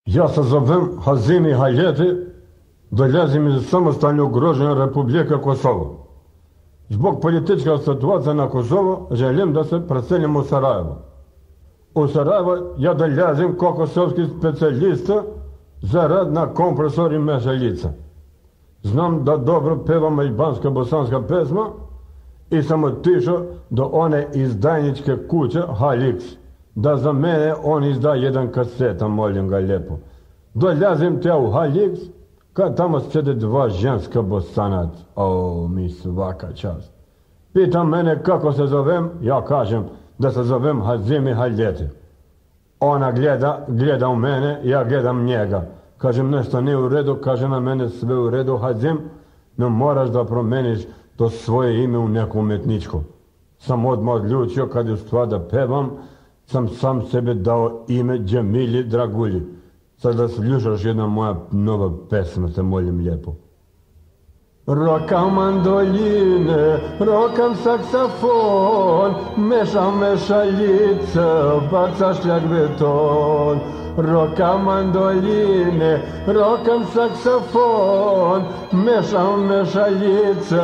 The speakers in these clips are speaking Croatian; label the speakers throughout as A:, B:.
A: Ја се зовем Хазими Хајети, долазим из самостално угрожена Република Косово. Због политичка ситуација на Косово, желим да се преселим у Сараево. У Сараево ја долазим како косовски специјалиста за рад на компресор и мешалица. Знам да добро певам албанска босанска песма и сам отишao до оне издајничке куće Halix, да за мене он изда еден касета, молим га лепо. Долазим те у Halix, kad tamo sjede dva ženska bosanac. O, mi svaka čast. Pita mene kako se zovem, ja kažem da se zovem Hazimi Haljeti. Ona gleda u mene, ja gledam njega. Kažem nešto nije u redu, kaže na mene sve u redu Hazim, no moraš da promeniš to svoje ime u neko umetničko. Sam odmah odlučio kad je stvar da pevam, sam sebe dao ime Džemili Dragulji. Sad da slušaš jedna moja nova pesma, te molim lijepo. Rokam mandoline, rokam saksafon, mešam mešaljice, baca šljak beton. Rokam mandoline, rokam saksafon, mešam mešaljice,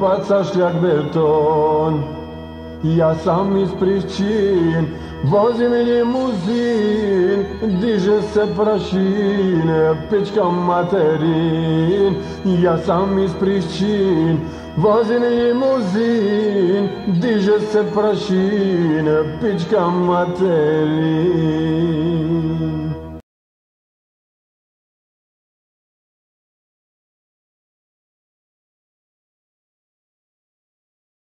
A: baca šljak beton. Ja sam iz Prišćin, vozim limuzin, diže se prašine, pičkam materin. Ja sam iz Prišćin, vozim limuzin, diže se prašine, pičkam materin.